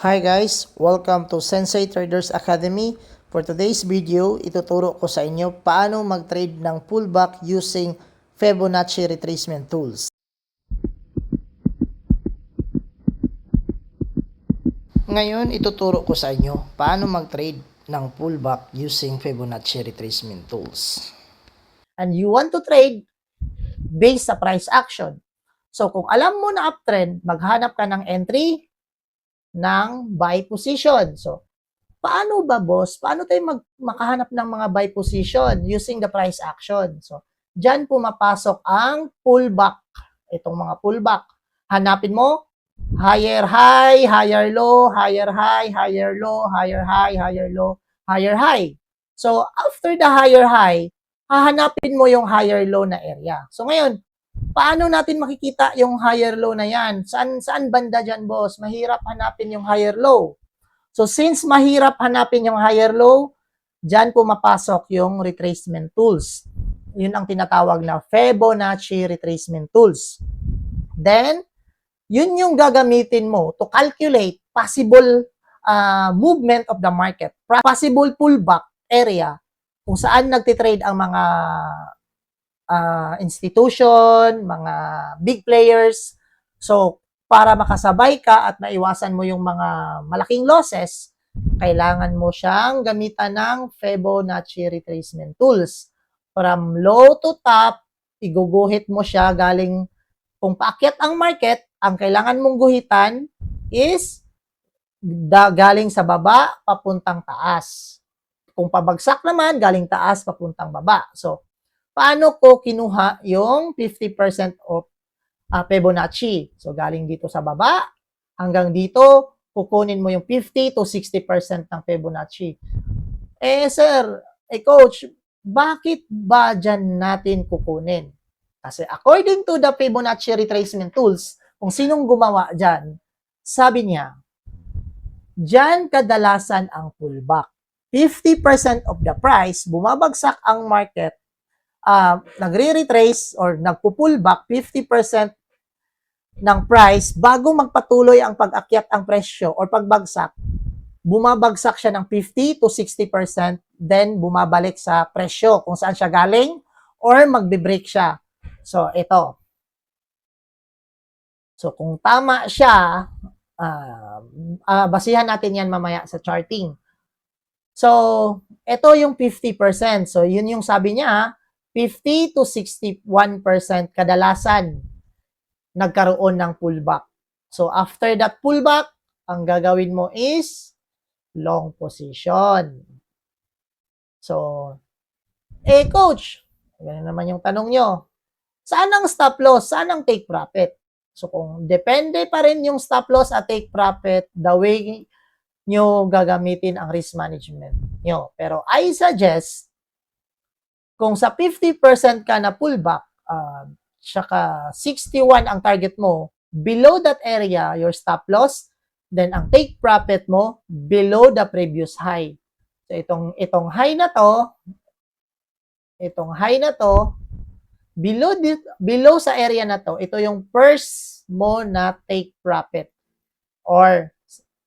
Hi guys! Welcome to Sensei Traders Academy. For today's video, ituturo ko sa inyo paano mag-trade ng pullback using Fibonacci retracement tools. Ngayon, ituturo ko sa inyo paano mag-trade ng pullback using Fibonacci retracement tools. And you want to trade based sa price action. So kung alam mo na uptrend, maghanap ka ng entry ng buy position. So, paano ba boss? Paano tayo makahanap ng mga buy position using the price action? So, dyan pumapasok ang pullback. Itong mga pullback. Hanapin mo, higher high, higher low, higher high, higher low, higher high, higher low, higher high. So, after the higher high, hahanapin mo yung higher low na area. So, ngayon, paano natin makikita yung higher low na yan? Saan banda dyan, boss? Mahirap hanapin yung higher low. So, since mahirap hanapin yung higher low, dyan pumapasok yung retracement tools. Yun ang tinatawag na Fibonacci retracement tools. Then, yun yung gagamitin mo to calculate possible movement of the market, possible pullback area kung saan nagtitrade ang mga institution, mga big players. So, para makasabay ka at maiwasan mo yung mga malaking losses, kailangan mo siyang gamitan ng Fibonacci retracement tools. From low to top, iguguhit mo siya galing, kung paakyat ang market, ang kailangan mong guhitan is galing sa baba papuntang taas. Kung pabagsak naman, galing taas papuntang baba. So, paano ko kinuha yung 50% of Fibonacci? So, galing dito sa baba hanggang dito, kukunin mo yung 50 to 60% ng Fibonacci. Sir, coach, bakit ba dyan natin kukunin? Kasi according to the Fibonacci retracement tools, kung sinong gumawa dyan, sabi niya, dyan kadalasan ang pullback. 50% of the price, bumabagsak ang market, nagre-retrace or nagpo-pullback 50% ng price bago magpatuloy ang pag-akyat ang presyo or pagbagsak, bumabagsak siya ng 50 to 60%, then bumabalik sa presyo kung saan siya galing or magbe-break siya. So, ito. So, kung tama siya, basihan natin yan mamaya sa charting. So, ito yung 50%. So, yun yung sabi niya, 50 to 61% kadalasan nagkaroon ng pullback. So, after that pullback, ang gagawin mo is long position. So, coach, ganun naman yung tanong nyo. Saan ang stop loss? Saan ang take profit? So, kung depende pa rin yung stop loss at take profit, the way nyo gagamitin ang risk management nyo. Pero I suggest, kung sa 50% ka na pullback, saka 61 ang target mo, below that area, your stop loss, then ang take profit mo, below the previous high. So, itong high na to, below sa area na to, ito yung first mo na take profit or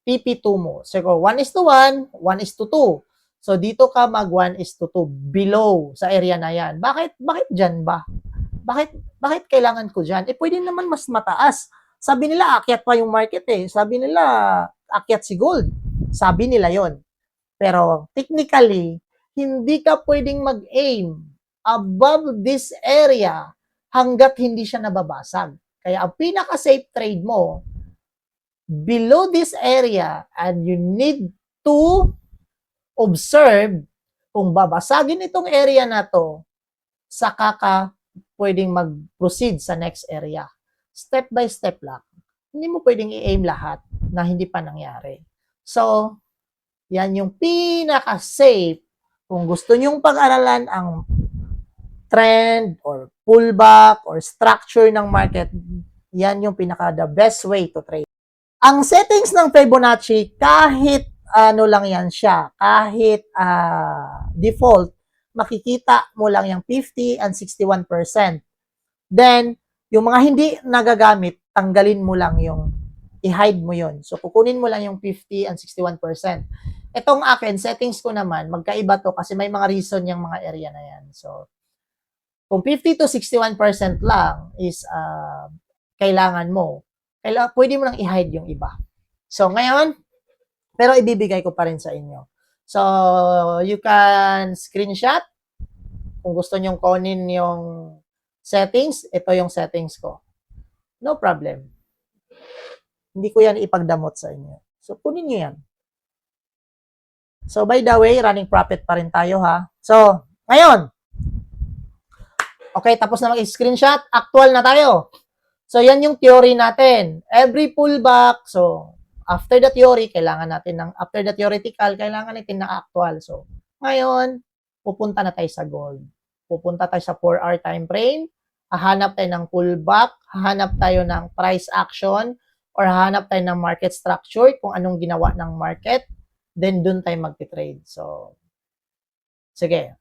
PP2 mo. So, 1:1, 1:2. So, dito ka mag 1:2 below sa area na yan. Bakit dyan ba? Bakit kailangan ko dyan? Pwede naman mas mataas. Sabi nila, akyat pa yung market eh. Sabi nila, akyat si gold. Sabi nila yon. Pero, technically, hindi ka pwedeng mag-aim above this area hanggat hindi siya nababasag. Kaya, ang pinaka-safe trade mo, below this area, and you need to observe kung babasagin itong area na to, saka ka pwedeng mag-proceed sa next area. Step by step lang. Hindi mo pwedeng i-aim lahat na hindi pa nangyari. So, yan yung pinaka-safe kung gusto nyong pag-aralan ang trend or pullback or structure ng market, yan yung pinaka-the best way to trade. Ang settings ng Fibonacci, kahit ano lang yan siya, kahit default, makikita mo lang yung 50 and 61%. Then, yung mga hindi nagagamit, tanggalin mo lang yung i-hide mo yon. So, kukunin mo lang yung 50 and 61%. Itong akin, settings ko naman, magkaiba to kasi may mga reason yung mga area na yan. So, kung 50 to 61% lang is kailangan mo, pwede mo lang i-hide yung iba. So, ngayon, pero ibibigay ko pa rin sa inyo. So, you can screenshot. Kung gusto nyong kunin yung settings, ito yung settings ko. No problem. Hindi ko yan ipagdamot sa inyo. So, kunin nyo yan. So, by the way, running profit pa rin tayo ha. So, ngayon, okay, tapos na mag-screenshot, actual na tayo. So, yan yung theory natin. Every pullback, so, after the theory, after the theoretical, kailangan natin ng actual. So, ngayon, pupunta na tayo sa gold. Pupunta tayo sa 4-hour time frame, hahanap tayo ng pullback, hahanap tayo ng price action, or hahanap tayo ng market structure, kung anong ginawa ng market, then dun tayo magti-trade. So, sige.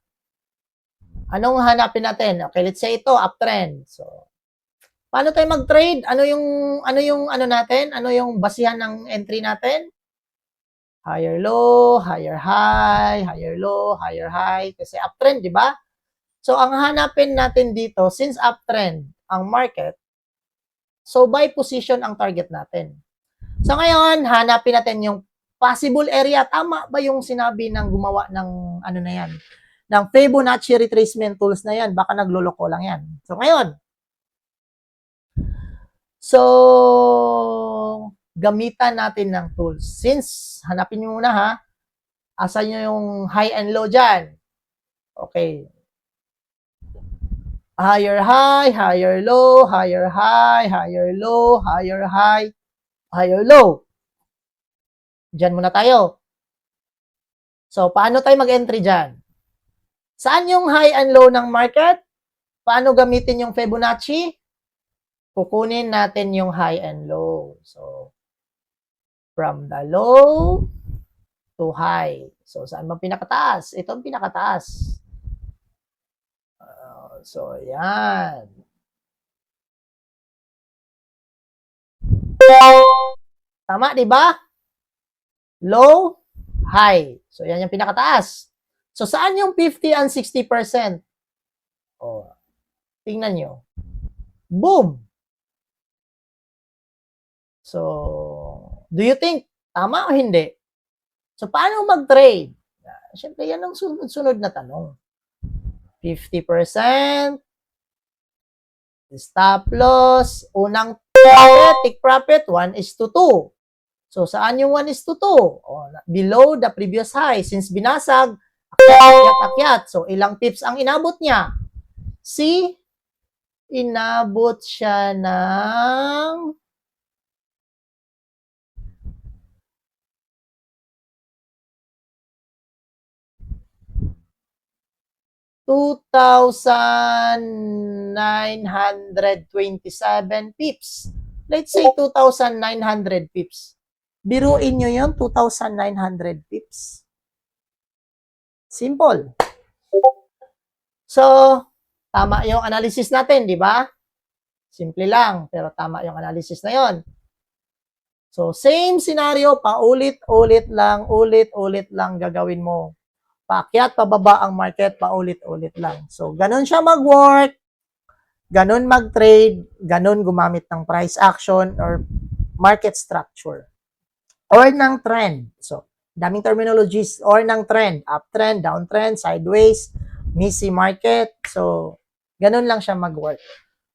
Anong hanapin natin? Okay, let's say ito, uptrend. So, paano tayo mag-trade? Ano natin? Ano yung basihan ng entry natin? Higher low, higher high, higher low, higher high. Kasi uptrend, di ba? So, ang hanapin natin dito, since uptrend ang market, so buy position ang target natin. So, ngayon, hanapin natin yung possible area. Tama ba yung sinabi ng gumawa ng ano na yan? Ng Fibonacci retracement tools na yan. Baka nagloloko lang yan. So, ngayon, gamitan natin ng tools. Since, hanapin nyo muna ha, asan nyo yung high and low dyan. Okay. Higher high, higher low, higher high, higher low, higher high, higher low. Dyan muna tayo. So, paano tayo mag-entry dyan? Saan yung high and low ng market? Paano gamitin yung Fibonacci? Kukunin natin yung high and low. So, from the low to high. So, saan bang pinakataas? Ito ang pinakataas. So, yan. Tama, di ba? Low, high. So, yan yung pinakataas. So, saan yung 50 and 60%? Oh, tingnan nyo. Boom! So, do you think tama o hindi? So, paano mag-trade? Siyempre, yan ang sunod na tanong. 50%, stop loss, unang take profit, 1:2. So, saan yung 1:2? Oh, below the previous high. Since binasag, akyat. So, ilang pips ang inabot niya? C, inabot siya ng 2,927 pips. Let's say 2,900 pips. Biruin nyo yun, 2,900 pips. Simple. So, tama yung analysis natin, di ba? Simple lang, pero tama yung analysis na yon. So, same scenario, paulit-ulit lang gagawin mo. Paakyat, pababa ang market, paulit-ulit lang. So, ganun siya mag-work, ganun mag-trade, ganun gumamit ng price action or market structure. Or ng trend. So, daming terminologies. Or ng trend. Uptrend, downtrend, sideways, missy market. So, ganun lang siya mag-work.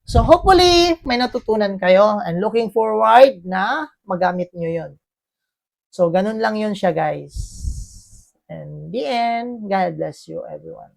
So, hopefully, may natutunan kayo and looking forward na magamit nyo yun. So, ganun lang yun siya, guys. And the end, God bless you, everyone.